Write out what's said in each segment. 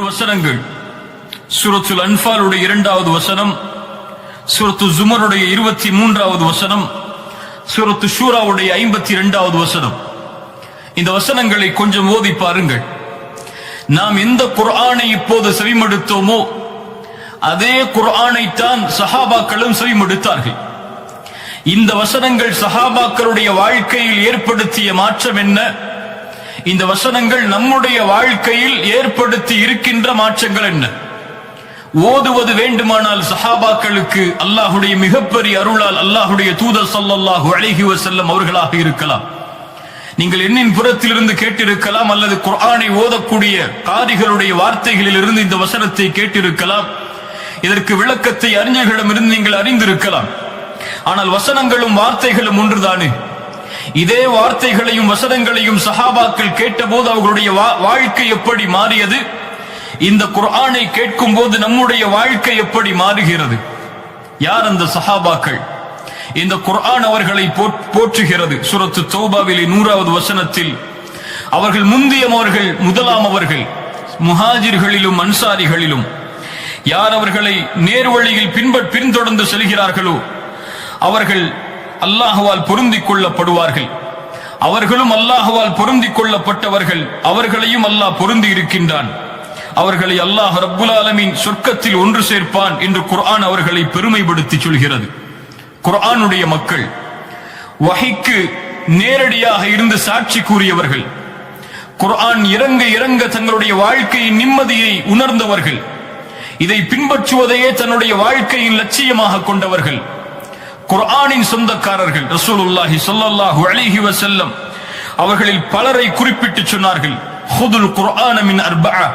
வசனங்கள் சூரத்துல் அன்ஃபாலுடைய 2வது வசனம், சூரத்து ஜுமருடைய 23வது வசனம், சூரத்து ஷூராவுடைய 52வது வசனம். இந்த வசனங்களை கொஞ்சம் ஓதி பாருங்கள். நாம் எந்த குர்ஆனை இப்போது செவிமடுத்தோமோ அதே குர்ஆனை தான் சஹாபாக்களும் செவிமடுத்தார்கள். இந்த வசனங்கள் சஹாபாக்களுடைய வாழ்க்கையில் ஏற்படுத்திய மாற்றம் என்ன? இந்த வசனங்கள் நம்முடைய வாழ்க்கையில் ஏற்படுத்தி இருக்கின்ற மாற்றங்கள் என்ன? ஓதுவது வேண்டுமானால் சஹாபாக்களுக்கு அல்லாஹுடைய மிகப்பெரிய அருளால் அல்லாஹுடைய தூதர் ஸல்லல்லாஹு அலைஹி வஸல்லம் அவர்களாக இருக்கலாம். நீங்கள் எண்ணின் புறத்திலிருந்து கேட்டிருக்கலாம், அல்லது குர்ஆனை ஓதக்கூடிய காரிகளுடைய வார்த்தைகளில் இருந்து இந்த வசனத்தை கேட்டிருக்கலாம். இதற்கு விளக்கத்தை அறிஞர்களிடமிருந்து நீங்கள் அறிந்திருக்கலாம். ஆனால் வசனங்களும் வார்த்தைகளும் ஒன்றுதானே? இதே வார்த்தைகளையும் வசனங்களையும் சஹாபாக்கள் கேட்டபோது அவர்களுடைய வாழ்க்கை எப்படி மாறியது? இந்த குர்ஆனை கேட்கும் போது நம்முடைய வாழ்க்கை எப்படி மாறுகிறது? யார் அந்த சஹாபாக்கள்? இந்த குர்ஆன் அவர்களை போற்றுகிறது. சூரத்து தௌபாவிலே 100வது வசனத்தில் அவர்கள் முந்தியவர்கள், முதலாம் அவர்கள், முஹாஜிர்களிலும் அன்சாரிகளிலும் யார் அவர்களை நேர்வழியில் பின்தொடர்ந்து செல்கிறார்களோ அவர்கள் அல்லாஹ்வால் பொருந்திக் கொள்ளப்படுவார்கள். அவர்களும் அல்லாஹ்வால் பொருந்திக் கொள்ளப்பட்டவர்கள், அவர்களையும் அல்லாஹ் பொருந்தி இருக்கின்றான். அவர்களை அல்லாஹ் ரப்புல் ஆலமீன் சொர்க்கத்தில் ஒன்று சேர்ப்பான் என்று குர்ஆன் அவர்களை பெருமைப்படுத்தி சொல்கிறது. குர்ஆனுடைய மக்கள், வஹீக்கு நேரடியாக இருந்து சாட்சி கூறியவர்கள், குர்ஆன் இறங்க இறங்க தங்களுடைய வாழ்க்கையின் நிம்மதியை உணர்ந்தவர்கள், இதை பின்பற்றுவதையே தன்னுடைய வாழ்க்கையின் லட்சியமாக கொண்டவர்கள், குர்ஆனின் சொந்தக்காரர்கள். ரசூலுல்லாஹி ஸல்லல்லாஹு அலைஹி வஸல்லம் அவர்களில் பலரை குறிப்பிட்டு சொன்னார்கள், ஹுதுல் குர்ஆன மின் அர்பஆ,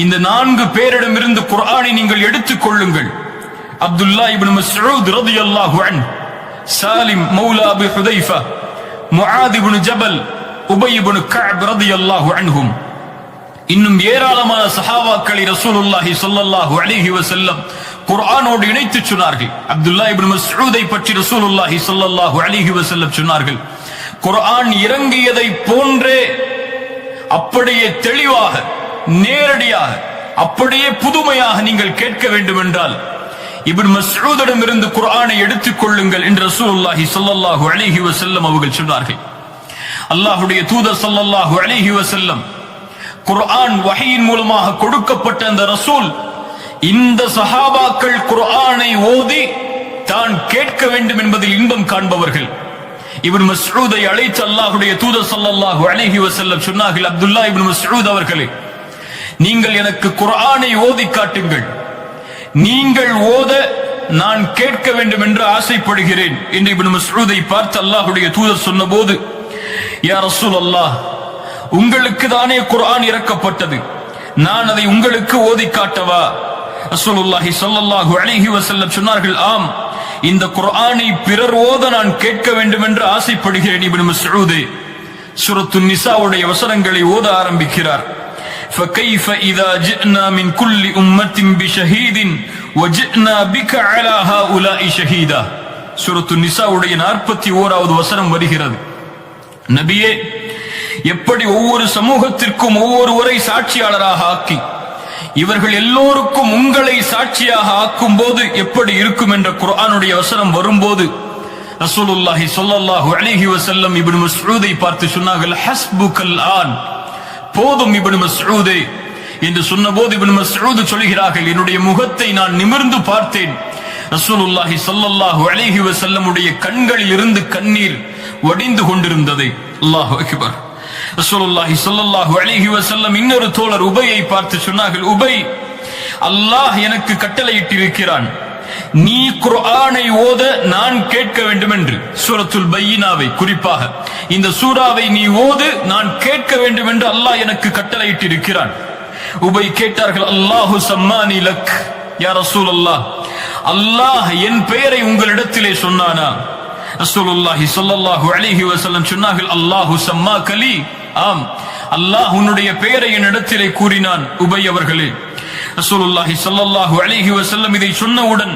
இந்த 4 பேரிடமிருந்து குர்ஆனை நீங்கள் எடுத்துக் கொள்ளுங்கள். அப்துல்லாஹ் இப்னு மஸ்ஊத் ரலியல்லாஹு அன்ஹு, சாலிம் மௌலா அபி ஹுதைஃபா, முஆத் இப்னு ஜபல், உபய் இப்னு கஅப் ரலியல்லாஹு அன்ஹும், இன்னும் ஏராளமான சஹாபாக்களை ரசூலுல்லாஹி ஸல்லல்லாஹு அலைஹி வஸல்லம் குர்ஆனோடு இணைத்து சொன்னார்கள். அப்துல்லாஹ் இப்னு மஸ்ஊதை பற்றி ரசூலுல்லாஹி ஸல்லல்லாஹு அலைஹி வஸல்லம் சொன்னார்கள், குர்ஆன் இறங்கியதை போன்றே அப்படியே தெளிவாக, நேரடியாக, அப்படியே புதுமையாக நீங்கள் கேட்க வேண்டும் என்றால் இப்னு மஸ்ஊதிடம் இருந்து குர்ஆனை எடுத்துக் கொள்ளுங்கள் என்று ரசூலுல்லாஹி ஸல்லல்லாஹு அலைஹி வஸல்லம் அவர்கள் சொன்னார்கள். அல்லாஹ்வுடைய தூதர் ஸல்லல்லாஹு அலைஹி வஸல்லம் குர்ஆன் வஹீயின் மூலமாக கொடுக்கப்பட்ட அந்த ரசூல், இந்த சஹாபாக்கள் குர்ஆனை ஓதி தான் கேட்க வேண்டும் என்பதில் இன்பம் காண்பவர்கள். இப்னு மஸ்ஊதை அழைத்து அல்லாஹ்வுடைய தூதர் ஸல்லல்லாஹு அலைஹி வஸல்லம் சொன்னார்கள், அப்துல்லாஹ் இப்னு மஸ்ஊத் அவர்களே, நீங்கள் எனக்கு குர்ஆனை ஓதி காட்டுங்கள், நீங்கள் ஓத நான் கேட்க வேண்டும் என்று ஆசைப்படுகிறேன் என்று இப்னு மஸ்ஊதை பார்த்து அல்லாஹ்வுடைய தூதர் சொன்னபோது, யா ரசூலல்லாஹ், உங்களுக்கு தானே குர்ஆன் இறக்கப்பட்டது, நான் அதை உங்களுக்கு ஓதி காட்டவா? ரசூலுல்லாஹி ஸல்லல்லாஹு அலைஹி வஸல்லம் சொன்னார்கள், ஆம், இந்த குர்ஆனை பிறர் ஓத நான் கேட்க வேண்டும் என்று ஆசைப்படுகிறேன். இப்னு மஸ்ஊத் சூரத்து நிசாவுடைய வசனங்களை ஓத ஆரம்பிக்கிறார். فكيف إذا جئنا من كل أمة بشهيد وجئنا بك على هؤلاء شهيدا. சூரத்து நிசாவுடைய 41வது வசனம் வருகிறது. நபியே, எப்படி ஒவ்வொரு சமூகத்திற்கும் ஒவ்வொருவரை சாட்சியாளராக ஆக்கி இவர்கள் எல்லோருக்கும் உங்களை சாட்சியாக ஆக்கும் போது எப்படி இருக்கும் என்ற குர்ஆனுடைய வசனம் வரும்போது ரசூலுல்லாஹி ஸல்லல்லாஹு அலைஹி வஸல்லம் இப்னு மஸ்ஊதை பார்த்து சொன்னார்கள், ஹஸ்புகல் ஆன், போதும் இப்னு மஸ்ஊதே என்று சொன்னபோது இப்னு மஸ்ஊத் சொல்கிறார்கள், என்னுடைய முகத்தை நான் நிமிர்ந்து பார்த்தேன், ரசூலுல்லாஹி ஸல்லல்லாஹு அலைஹி வஸல்லமுடைய கண்களில் இருந்து கண்ணீர் வடிந்து கொண்டிருந்தது. அல்லாஹு அக்பர். ரசூலுல்லாஹி ஸல்லல்லாஹு அலைஹி வஸல்லம் இன்னொரு தோழர் உபையை பார்த்து சொன்னார்கள், உபை, அல்லாஹ் எனக்கு கட்டளையிட்டிருக்கிறான், நீ குர்ஆனை ஓத நான் கேட்க வேண்டும் என்று. சூரத்துல் பையினாவை, குறிப்பாக இந்த சூராவை நீ ஓது, நான் கேட்க வேண்டும் என்று அல்லாஹ் எனக்கு கட்டளையிட்டிருக்கிறான். உபை கேட்டார்கள், அல்லாஹு சம்மானி லக் யா ரசூலல்லாஹ், அல்லாஹ் என் பெயரை உங்களிடத்திலே சொன்னானா? ரசூலுல்லாஹி ஸல்லல்லாஹு அலைஹி வஸல்லம் சொன்னார்கள், அல்லாஹு சம்மாக லி, ஆம், அல்லாஹ் உன்னுடைய பெயரை என்னிடத்திலே கூறினான் உபை அவர்களே. ரசூலுல்லாஹி ஸல்லல்லாஹு அலைஹி வஸல்லம் இதை சொன்னவுடன்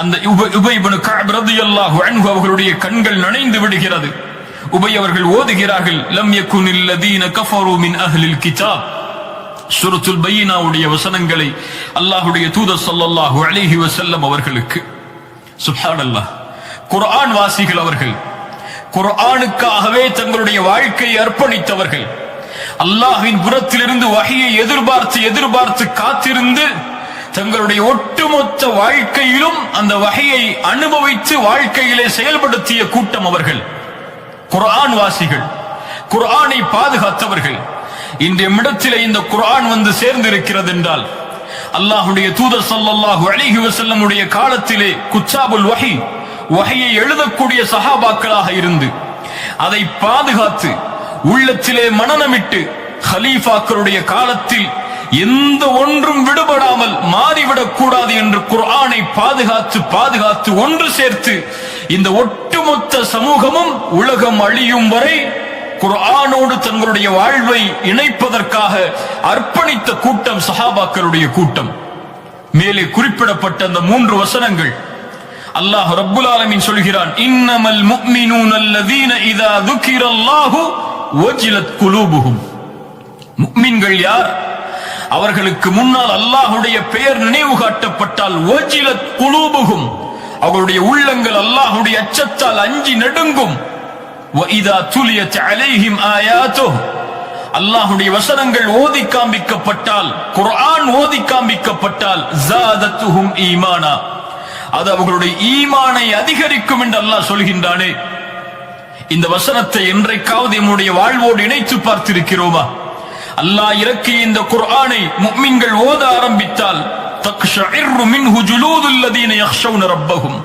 அந்த உபை இப்னு கஅப் ரலியல்லாஹு அன்ஹு அவர்களுடைய கண்கள் நனைந்து விடுகிறது. உபை அவர்கள் ஓதுகிறார்கள், லம் யகுனில் லதீன கஃபரு மின் அஹ்லில் கிதாப், சூரத்துல் பையினாவுடைய வசனங்களை அல்லாஹ்வுடைய தூதர் ஸல்லல்லாஹு அலைஹி வஸல்லம் அவர்களுக்கு, சுப்ஹானல்லாஹ், குர்ஆன் வாசிகள் அவர்கள், குர்ஆனுக்காகவே தங்களுடைய வாழ்க்கையை அர்ப்பணித்தவர்கள், அல்லாஹ்வின் புறத்திலிருந்து வஹியை எதிர்பார்த்து காத்திருந்து தங்களுடைய ஒட்டுமொத்த வாழ்க்கையிலும் அந்த வஹியை அனுபவித்து வாழ்க்கையிலே செயல்படுத்திய கூட்டம் அவர்கள். குர்ஆன் வாசிகள், குர்ஆனை பாதுகாத்தவர்கள். இன்றைய இடத்திலே இந்த குர்ஆன் வந்து சேர்ந்திருக்கிறது என்றால் அல்லாஹ்வுடைய தூதர் ஸல்லல்லாஹு அலைஹி வஸல்லமுடைய காலத்திலே குத்தாபுல் வஹி, வஹியை எழுதக்கூடிய சஹாபாக்களாக இருந்து அதை பாதுகாத்து உள்ளத்திலே மனனமிட்டு ஹலீஃபாக்களுடைய காலத்தில் எந்த ஒன்றும் விடுபடாமல் மாறிவிடக் கூடாது என்று குர்ஆனை பாதுகாத்து ஒன்று சேர்த்து இந்த ஒட்டுமொத்த சமூகமும் உலகம் அழியும் வரை குர்ஆனோடு தங்களுடைய வாழ்வை இணைப்பதற்காக அர்ப்பணித்த கூட்டம் சஹாபாக்களுடைய கூட்டம். மேலே குறிப்பிடப்பட்ட அந்த 3 வசனங்கள் அல்லாஹ் ரப்புல் ஆலமீன் சொல்கிறான், இன்னமல் முஃமினூன அல்லதீன இதா ذுகிரல்லாஹு வஜிலத் குலூபுஹும். முஃமின்கள் யார்? அவர்களுக்கு முன்னால் அல்லாஹ்வுடைய பெயர் நினைவு காட்டப்பட்டால் வஜிலத் குலூபுஹும், அவர்களுடைய உள்ளங்கள் அல்லாஹ்வுடைய அச்சத்தால் அஞ்சி நடுங்கும். وَإِذَا تُلِيَتْ عَلَيْهِمْ آيَاتُهُ, அல்லாஹ்வுடைய வசனங்கள் ஓதி காண்பிக்கப்பட்டால், குர்ஆன் ஓதி காண்பிக்கப்பட்டால் زَادَتْهُمْ ஈமானா, அது அவர்களுடைய ஈமானை அதிகரிக்கும் என்று அல்லாஹ் சொல்கின்றானே. இந்த வசனத்தை என்றைக்காவது நம்முடைய வாழ்வோடு இணைத்து பார்த்திருக்கிறோமா? அல்லாஹ் இறக்கிய இந்த குர்ஆனை முஃமின்கள் ஓத ஆரம்பித்தால் தக்ஷஇரு மின்ஹு ஜுலூதுல் லதீன யக்ஷௌன ரப்பஹும்,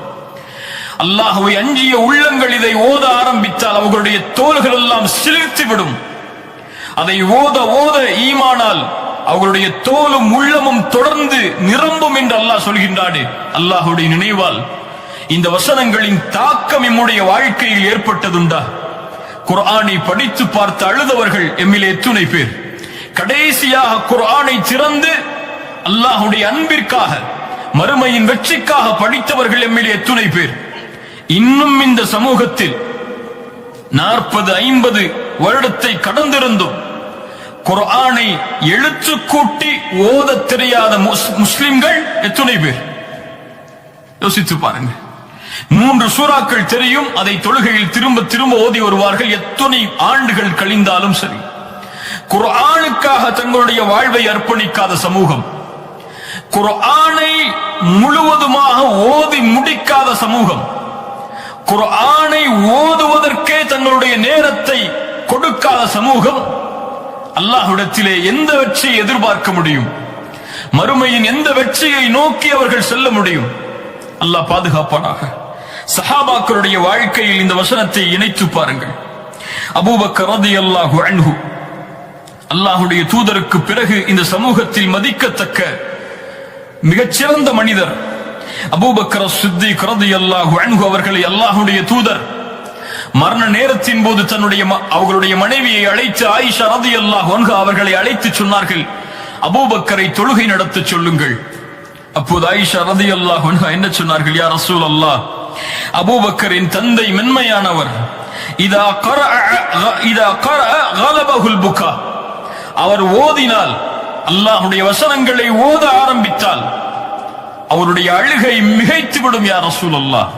அல்லாஹ்வை அஞ்சிய உள்ளங்கள் இதை ஓத ஆரம்பித்தால் அவர்களுடைய தோள்கள் எல்லாம் சிலிர்த்து விடும். அதை ஓத ஈமானால் அவர்களுடைய தோலும் உள்ளமும் தொடர்ந்து நிரம்பும் என்று அல்லாஹ் சொல்கின்றானே. அல்லாஹ்வுடைய நினைவால் இந்த வசனங்களின் தாக்கம் நம்முடைய வாழ்க்கையில் ஏற்பட்டதுண்டா? குர்ஆனை படித்து பார்த்து அழுதவர்கள் எம்மிலே எத்துணை பேர்? கடைசியாக குர்ஆனை திறந்து அல்லாஹ்வுடைய அன்பிற்காக, மறுமையின் வெற்றிக்காக படித்தவர்கள் எம்மிலே எத்துணை பேர்? இன்னும் இந்த சமூகத்தில் 40-50 வருடத்தை கடந்திருந்தும் குர்ஆனை எழுத்து கூட்டி ஓத தெரியாத முஸ்லிம்கள் எத்துணை பேர்? யோசித்து பாருங்க. 3 சூறாக்கள் தெரியும், அதை தொழுகையில் திரும்ப ஓதி வருவார்கள். எத்தனை ஆண்டுகள் கழிந்தாலும் சரி, குர்ஆனுக்காக தங்களுடைய வாழ்வை அர்ப்பணிக்காத சமூகம், குர்ஆனை முழுவதுமாக ஓதி முடிக்காத சமூகம், குர்ஆனை ஓதுவதற்கே தங்களுடைய நேரத்தை கொடுக்காத சமூகம், அல்லாஹ்விடத்திலே எந்த வெற்றியை எதிர்பார்க்க முடியும்? மறுமையின் எந்த வெற்றியை நோக்கி அவர்கள் செல்ல முடியும்? அல்லாஹ் பாதுகாப்பானாக. சஹாபாக்களுடைய வாழ்க்கையில் இந்த வசனத்தை இணைத்து பாருங்கள். அபூபக்கர் ரலியல்லாஹு அன்ஹு, அல்லாஹ்வுடைய தூதருக்கு பிறகு இந்த சமூகத்தில் மதிக்கத்தக்க மிகச்சிறந்த மனிதர் அபூபக்கர் சித்திக் ரலியல்லாஹு அன்ஹு அவர்களை அல்லாஹ்வுடைய தூதர் மரண நேரத்தின் போது அவர்களுடைய மனைவியை அழைத்து, ஆயிஷா ரலியல்லாஹு அன்ஹா அவர்களை அழைத்து சொன்னார்கள், அபூபக்கரை தொழுகை நடத்த சொல்லுங்கள். அப்போது ஆயிஷா ரலியல்லாஹு அன்ஹா என்ன சொன்னார்கள்? யா ரசூலல்லாஹ், அபூபக்கரின் தந்தை மென்மையானவர், இதா கரஅ கலபஹுல் புகா, அவர் ஓதினால், அல்லாஹ்வுடைய வசனங்களை ஓத ஆரம்பித்தால் அவருடைய அழுகை மிகைத்துவிடும் யா ரசூலல்லாஹ்.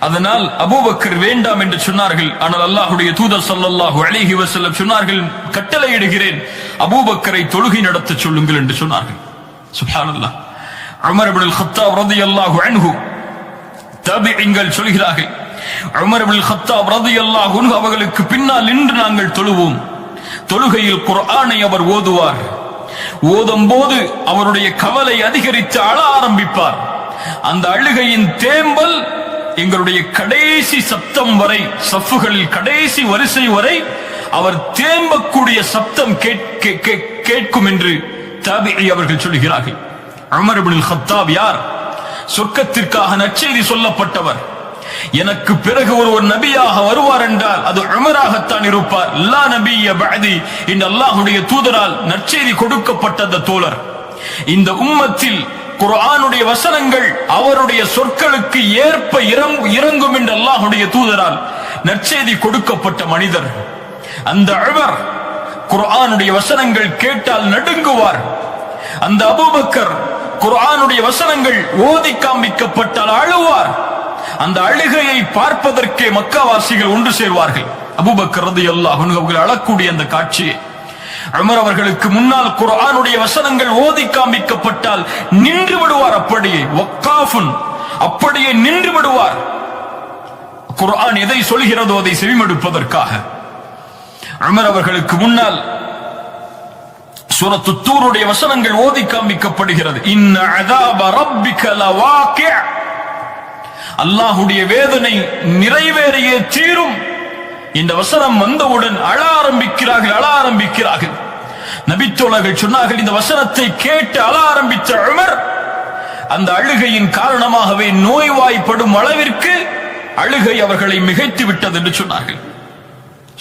அதனால் அபூபக்கர் வேண்டாம் என்று சொன்னார்கள். ஆனால் அல்லாஹ்வுடைய தூதர் ஸல்லல்லாஹு அலைஹி வஸல்லம் சொன்னார்கள், கட்டளையிடுகிறேன், அபூபக்கரை தொழுகை நடத்த சொல்லுங்கள் என்று சொன்னார்கள். சுப்ஹானல்லாஹ். உமர் இப்னு அல்-கத்தாப் ரலியல்லாஹு அன்ஹு, தாபிஈன்கள் சொல்கிறார்கள், உமர் இப்னு அல்-கத்தாப் ரலியல்லாஹு அன்ஹு அவர்களுக்கு பின்னால் நின்று நாங்கள் தொழுவோம். தொழுகையில் குர்ஆனை அவர் ஓதுவார். ஓதும் போது அவருடைய கவலை அதிகரித்து அழ ஆரம்பிப்பார். அந்த அழுகையின் தேம்பல் எங்களுடைய கடைசி சப்தம் வரை, சஃப்புகளில் கடைசி வரிசை வரை அவர் தேம்பக்கூடிய சப்தம் கேட்கும் என்று தாபிஈ அவர்கள் சொல்கிறார்கள். உமர் இப்னு அல்-கத்தாப் யார்? சொர்க்கத்திற்காக நற்செய்தி சொல்லப்பட்டவர். எனக்கு பிறகு ஒரு நபியாக வருவார் என்றால் அது உமராகத்தான் இருப்பார். லா நபிய பஅதி இந்த அல்லாஹ்வுடைய தூதரால் நற்செய்தி கொடுக்கப்பட்ட அந்த தோழர். இந்த உம்மத்தில் குர்ஆனுடைய வசனங்கள் அவருடைய சொற்களுக்கு ஏற்ப இறங்கும் என்று அல்லாஹ்வுடைய தூதரால் நற்செய்தி கொடுக்கப்பட்ட மனிதர். அந்த உமர் குர்ஆனுடைய வசனங்கள் கேட்டால் நடுங்குவார். அந்த அபூபக்கர் குர்ஆனுடைய வசனங்கள் ஓதி காண்பிக்கப்பட்டால் அழுவார். அந்த அழுகையை பார்ப்பதற்கே மக்காவாசிகள் ஒன்று சேர்வார்கள். அபூபக்கர் ரலியல்லாஹு அன்ஹு அவர்கள் அழக்கூடிய அந்த காட்சியை உமர் அவர்களுக்கு முன்னால் குர்ஆனுடைய வசனங்கள் ஓதி காண்பிக்கப்பட்டால் நின்று விடுவார். அப்படியே வக்காஃபுன், அப்படியே நின்று விடுவார். குர்ஆன் எதை சொல்கிறதோ அதை செவிமடுப்பதற்காக. உமர் அவர்களுக்கு முன்னால் சூரத்து தூருடைய வசனங்கள் ஓதி காண்பிக்கப்படுகிறது. இன்ன அஸாப ரப்பிக லவாகி', அல்லாஹ்வுடைய வேதனை நிறைவேறியே தீரும். இந்த வசனம் வந்தவுடன் அழ ஆரம்பிக்கிறார்கள். நபித்தோழர்கள் சொன்னார்கள், இந்த வசனத்தை கேட்டு அழ ஆரம்பித்த உமர் அந்த அழுகையின் காரணமாகவே நோய்வாய்ப்படும் அளவிற்கு அழுகை அவர்களை மிகைத்து விட்டது என்று சொன்னார்கள்.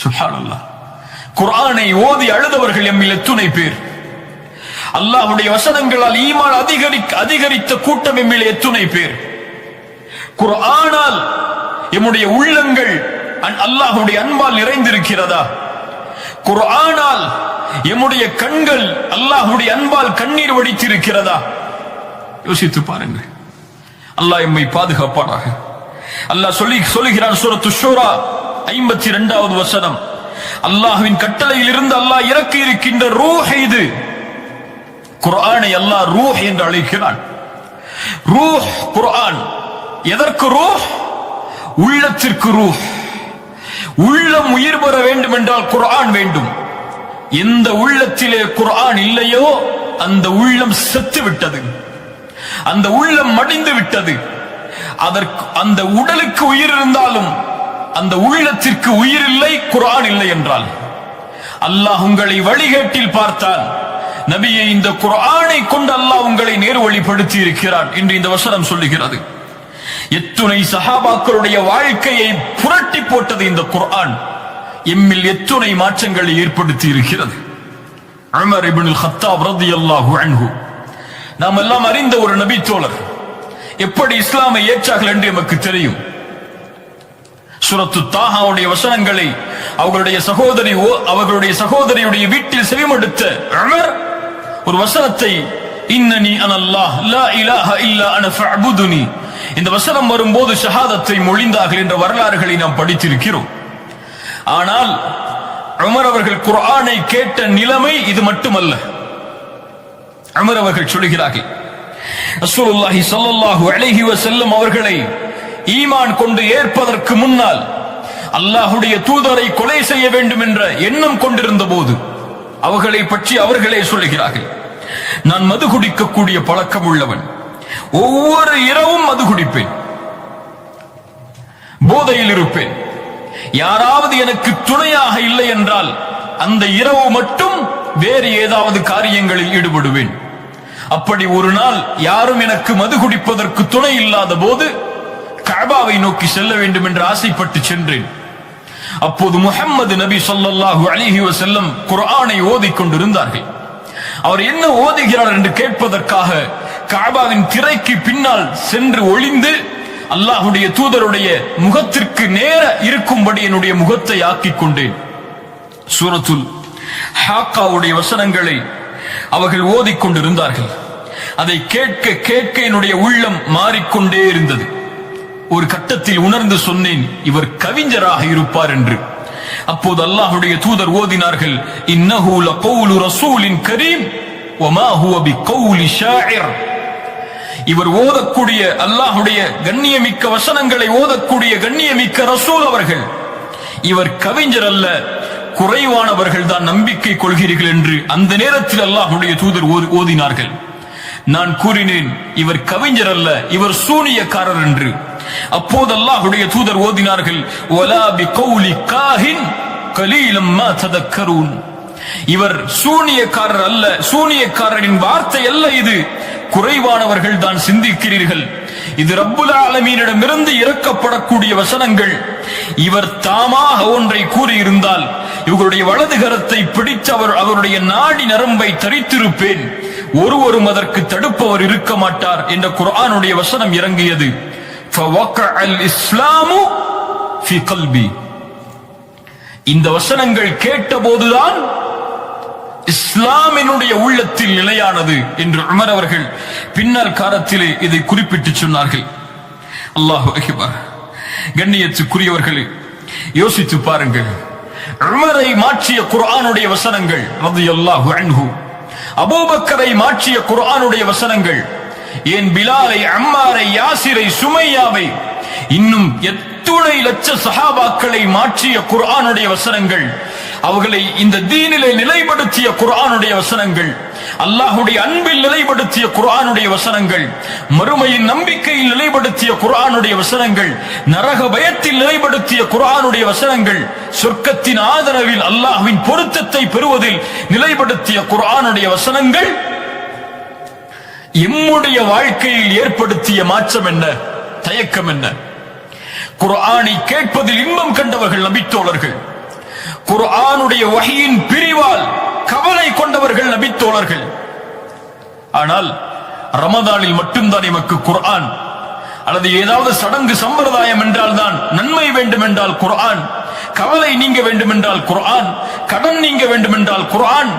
சுப்ஹானல்லாஹ். குர்ஆனை ஓதி அழுதவர்கள் எம்மில் எத்துணை பேர். அல்லாஹ்வுடைய வசனங்களால் ஈமான் அதிகரித்த கூட்டம் எம்மில் எத்துணை பேர். குர்ஆனால் எம்முடைய உள்ளங்கள் அல்லாஹ்வுடைய அன்பால் நிறைந்திருக்கிறதா? குர்ஆனால் எம்முடைய கண்கள் அல்லாஹ்வுடைய அன்பால் கண்ணீர் வடித்திருக்கிறதா? யோசித்து பாருங்கள். அல்லாஹ் எம்மை பாதுகாப்பானாக. அல்லாஹ் சொல்லுகிறான் சூரத்து ஷூரா 52வது வசனம், அல்லாஹ்வின் கட்டளையில் இருந்து அல்லாஹ் இறக்கி இருக்கின்ற ரூஹ் இது. குர்ஆனை அல்லாஹ் ரூஹ் என்று அழைக்கிறான். ரூஹ் குர்ஆன். எதற்கு ரூஹ்? உள்ளத்திற்கு ரூஹ். உள்ளம் உயிர் பெற வேண்டும் என்றால் குர்ஆன் வேண்டும். எந்த உள்ளத்திலே குர்ஆன் இல்லையோ அந்த உள்ளம் செத்து விட்டது, அந்த உள்ளம் மடிந்து விட்டது. அந்த உடலுக்கு உயிர் இருந்தாலும் அந்த உள்ளத்திற்கு உயிர் இல்லை, குர்ஆன் இல்லை என்றால். அல்லாஹ் உங்களை வழிகேட்டில் பார்த்தான். நபியை இந்த குர்ஆனை கொண்டு அல்லாஹ் உங்களை நேர்வழிப்படுத்தி இருக்கிறான் என்று இந்த வசனம் சொல்லுகிறது. எத்துணை சஹாபாக்களுடைய வாழ்க்கையை புரட்டி போட்டது இந்த குர்ஆன். எம்மில் எத்துணை மாற்றங்களை ஏற்படுத்தி இருக்கிறது. உமர் இப்னுல் கத்தாப் ரலியல்லாஹு அன்ஹு, நாம் எல்லாம் அறிந்த ஒரு நபி தோழர், எப்படி இஸ்லாமை ஏற்றார்கள் என்று நமக்கு தெரியும். சூரத்து தாஹாவுடைய வசனங்களை அவர்களுடைய சகோதரியுடைய வீட்டில் செவிமடுத்த உமர் ஒரு வசனத்தை, இன்னனி அனல்லாஹ் லா இலாஹ இல்லா அன ஃபஅபுதுனி, இந்த வசனம் வரும்போது ஷஹாதத்தை மொழிந்தார்கள் என்ற வரலாறுகளை நாம் படித்திருக்கிறோம். ஆனால் உமர் அவர்கள் குர்ஆனை கேட்ட நிலைமை இது மட்டுமல்ல. உமர் அவர்கள் சொல்கிறார்கள், ரசூலுல்லாஹி ஸல்லல்லாஹு அலைஹி வஸல்லம் அவர்களை ஈமான் கொண்டு ஏற்பதற்கு முன்னால் அல்லாஹ்வுடைய தூதரை கொலை செய்ய வேண்டும் என்ற எண்ணம் கொண்டிருந்த போது அவர்களை பற்றி அவர்களே சொல்கிறார்கள், நான் மது குடிக்கக்கூடிய பழக்கம் உள்ளவன், ஒவ்வொரு இரவும் மது குடிப்பேன், போதையில் இருப்பேன், யாராவது எனக்கு துணையாக இல்லை என்றால் அந்த இரவு மட்டும் வேறு ஏதாவது காரியங்களில் ஈடுபடுவேன். அப்படி ஒரு நாள் யாரும் எனக்கு மது குடிப்பதற்கு துணை இல்லாத போது கஅபாவை நோக்கி செல்ல வேண்டும் என்று ஆசைப்பட்டு சென்றேன். அப்போது முஹம்மது நபி ஸல்லல்லாஹு அலைஹி வஸல்லம் குர்ஆனை ஓதிக் கொண்டிருந்தார்கள். அவர் என்ன ஓதுகிறார் என்று கேட்பதற்காக கஅபாவின் திரைக்கு பின்னால் சென்று ஒளிந்து அல்லாஹ்வுடைய தூதருடைய முகத்திற்கு நேர இருக்கும்படி என்னுடைய முகத்தை ஆக்கிக் கொண்டேன். சூரத்துல் ஹாக்காவுடைய வசனங்களை அவர்கள் ஓதிக் கொண்டிருந்தார்கள். அதை கேட்க கேட்க என்னுடைய உள்ளம் மாறிக்கொண்டே இருந்தது. ஒரு கட்டத்தில் உணர்ந்து சொன்னேன், இவர் கவிஞராக இருப்பார் என்று. அப்போது அல்லாஹ்வுடைய தூதர் ஓதினார்கள், இன்னஹு லகௌலு ரசூலின் கரீம் வமா ஹுவ பிகௌலி ஷாஇர். இவர் ஓதக்கூடிய அல்லாஹ்வுடைய கண்ணியமிக்க வசனங்களை ஓதக்கூடிய கண்ணியமிக்க ரசூல் அவர்கள், இவர் கவிஞர் அல்ல, குறைவானவர்கள் தான் நம்பிக்கை கொள்கிறீர்கள் என்று அந்த நேரத்தில் அல்லாஹ்வுடைய தூதர் ஓதினார்கள். நான் கூறினேன், இவர் கவிஞர் அல்ல, இவர் சூனியக்காரர் என்று. அப்போது அல்லாஹ்வுடைய தூதர் ஓதினார்கள், வலா பிகௌலி காஹின் கலீலம் மா ததக்கரூன். இவர் சூனியக்காரர் அல்ல, சூனியக்காரரின் வார்த்தை அல்ல இது, குறைவானவர்கள் தான் சிந்திக்கிறீர்கள். இது ரப்புல் ஆலமீனிடமிருந்து இறக்கப்படக்கூடிய வசனங்கள். இவர் தாமாக ஒன்றை கூறியிருந்தால் இவர்களுடைய வலது கரத்தை பிடித்து அவருடைய நாடி நரம்பை தரித்திருப்பேன், ஒருவரும் அதற்கு தடுப்பவர் இருக்க மாட்டார் என்ற குர்ஆனுடைய வசனம் இறங்கியது. ஃபவக்கஅல் இஸ்லாமு ஃபி கல்பி. இந்த வசனங்கள் கேட்டபோதுதான் இஸ்லாமினுடைய உள்ளத்தில் நிலையானது என்று உமர் அவர்கள் பின்னர் காலத்திலே இதை குறிப்பிட்டு சொன்னார்கள். அல்லாஹு அக்பர். கண்ணியத்துக்குரியவர்களே, யோசித்து பாருங்கள். உமரை மாற்றிய குர்ஆனுடைய வசனங்கள் ரலியல்லாஹு அன்ஹு, அபூபக்கரை மாற்றிய குர்ஆனுடைய வசனங்கள், ஏன் பிலாலை, அம்மாரை, யாசிரை, சுமையாவை, இன்னும் எத்துணை லட்ச சஹாபாக்களை மாற்றிய குர்ஆனுடைய வசனங்கள், அவர்களை இந்த தீனிலே நிலைப்படுத்திய குர்ஆனுடைய வசனங்கள், அல்லாஹ்வுடைய அன்பில் நிலைப்படுத்திய குர்ஆனுடைய வசனங்கள், மறுமையின் நம்பிக்கையில் நிலைப்படுத்திய குர்ஆனுடைய வசனங்கள், நரக பயத்தில் நிலைப்படுத்திய குர்ஆனுடைய வசனங்கள், சொர்க்கத்தின் ஆதரவில் அல்லாஹ்வின் பொருத்தத்தை பெறுவதில் நிலைப்படுத்திய குர்ஆனுடைய வசனங்கள் எம்முடைய வாழ்க்கையில் ஏற்படுத்திய மாற்றம் என்ன, தயக்கம் என்ன? குர்ஆனை கேட்பதில் இன்பம் கண்டவர்கள் நபித்தோழர்கள், குர்ஆனுடைய வஹீயின் பிரிவால் கவலை கொண்டவர்கள் நபித்தோழர்கள். ஆனால் ரமதானில் மட்டும்தான் எமக்கு குர்ஆன், அல்லது ஏதாவது சடங்கு சம்பிரதாயம் என்றால் தான் நன்மை வேண்டும் என்றால் குர்ஆன், கவலை நீங்க வேண்டும் என்றால் குர்ஆன், கடன் நீங்க வேண்டும் என்றால் குர்ஆன்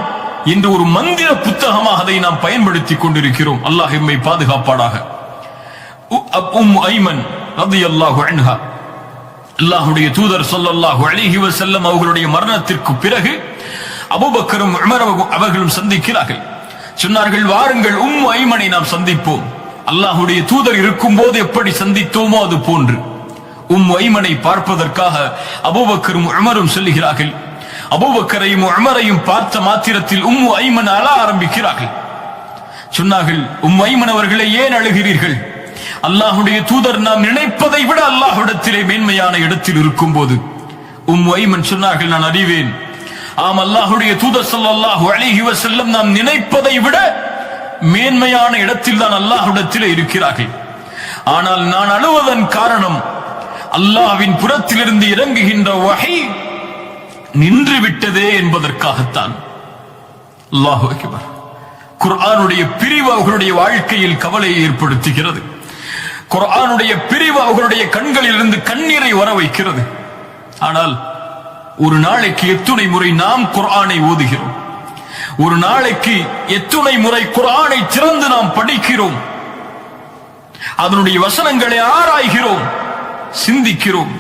என்று ஒரு மந்திர புத்தகமாக அதை நாம் பயன்படுத்திக் கொண்டிருக்கிறோம். அல்லாஹ் எம்மை பாதுகாப்பாடாக. ஐமன் ரலியல்லாஹு அன்ஹா, அல்லாஹ்வுடைய தூதர் ஸல்லல்லாஹு அலைஹி வஸல்லம் அவர்களுடைய மரணத்திற்கு பிறகு அபூபக்கரும் உமர் அவர்களும் சந்திக்கிறார்கள். சொன்னார்கள், வாருங்கள் ஐமனை நாம் சந்திப்போம். அல்லாஹ்வுடைய தூதர் இருக்கும் போது எப்படி சந்தித்தோமோ அது போன்று ஐமனை பார்ப்பதற்காக அபூபக்கரும் உமரும் செல்கிறார்கள். அபூபக்கரையும் உமரையும் பார்த்த மாத்திரத்தில் ஐமன் அழ ஆரம்பிக்கிறார்கள். சொன்னார்கள், ஐமன் அவர்களை ஏன் அழுகிறீர்கள்? அல்லாஹ்வுடைய தூதர் நாம் நினைப்பதை விட அல்லாஹ்விடத்திலே மேன்மையான இடத்தில் இருக்கும் போது. ஐமன் சொன்னார்கள், நான் அறிவேன். ஆம், அல்லாஹ்வுடைய தூதர் ஸல்லல்லாஹு அலைஹி வஸல்லம் நாம் நினைப்பதை விட மேன்மையான இடத்தில் தான் அல்லாஹ்விடத்திலே இருக்கிறார்கள். ஆனால் நான் அழுவதன் காரணம் அல்லாஹ்வின் புறத்திலிருந்து இறங்குகின்ற வஹீ நின்று விட்டதே என்பதற்காகத்தான். அல்லாஹு அக்பர். குர்ஆனுடைய பிரிவு அவர்களுடைய வாழ்க்கையில் கவலையை ஏற்படுத்துகிறது. குர்ஆனுடைய பிரிவு அவர்களுடைய கண்களில் இருந்து கண்ணீரை வர வைக்கிறது. ஆனால் ஒரு நாளைக்கு எத்துணை முறை நாம் குர்ஆனை ஓதுகிறோம்? ஒரு நாளைக்கு எத்துணை முறை குர்ஆனை திறந்து நாம் படிக்கிறோம்? அதனுடைய வசனங்களை ஆராய்கிறோம், சிந்திக்கிறோம்.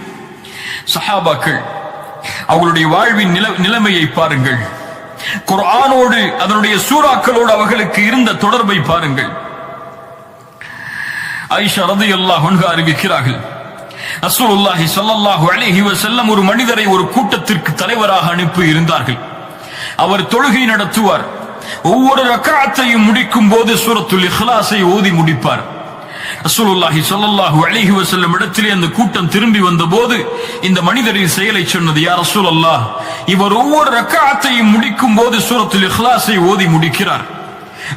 சஹாபாக்கள் அவர்களுடைய வாழ்வின் நிலைமையை பாருங்கள். குர்ஆனோடு அதனுடைய சூறாக்களோடு அவர்களுக்கு இருந்த தொடர்பை பாருங்கள். ஆயிஷா ரலியல்லாஹு அன்ஹா அறிவிக்கிறார்கள், ரசூலுல்லாஹி ஸல்லல்லாஹு அலைஹி வஸல்லம் ஒரு மனிதரை ஒரு கூட்டத்திற்கு தலைவராக அனுப்பி இருந்தார்கள். அவர் தொழுகை நடத்துவார். ஒவ்வொரு ரக்அத்தையும் முடிக்கும் போது சூரத்துல் இக்லாஸை ஓதி முடிப்பார். ரசூலுல்லாஹி ஸல்லல்லாஹு அலைஹி வஸல்லம் இடத்திலே அந்த கூட்டம் திரும்பி வந்தபோது இந்த மனிதரின் செயலை சொன்னது, யா ரசூலல்லாஹ், இவர் ஒவ்வொரு ரக்அத்தையும் முடிக்கும் போது சூரத்துல் இக்லாஸை ஓதி முடிக்கிறார்.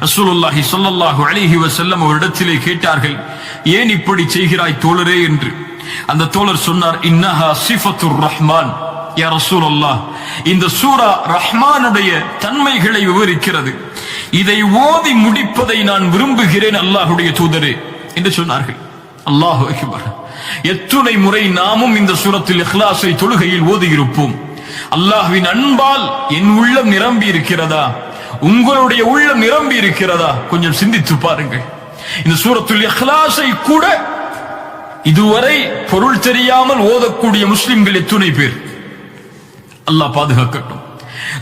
ரசூலுல்லாஹி ஸல்லல்லாஹு அலைஹி வஸல்லம் அவரிடத்திலே கேட்டார்கள், ஏன் இப்படி செய்கிறாய் தோழரே என்று. அந்த தோழர் சொன்னார், இன்னஹா சிஃபத்துர் ரஹ்மான். யா ரசூலல்லாஹ், இந்த சூரா ரஹ்மானுடைய தன்மைகளை விவரிக்கிறது. இதை ஓதி முடிப்பதை நான் விரும்புகிறேன் அல்லாஹ்வுடைய தூதரே என்று சொன்னார்கள். அல்லாஹு அக்பர். எத்துணை முறை நாமும் இந்த சூரத்துல் இக்லாஸை தொழுகையில் ஓதி இருப்போம். அல்லாஹ்வின் அன்பால் என் உள்ளம் நிரம்பி இருக்கிறதா? உங்களுடைய உள்ளம் நிரம்பி இருக்கிறதா? கொஞ்சம் சிந்தித்து பாருங்கள். இந்த சூரத்துல் இக்லாஸை கூட இதுவரை பொருள் தெரியாமல் ஓதக்கூடிய முஸ்லிம்கள் எத்துணை பேர்? அல்லாஹ் பாதுகாக்கட்டும்.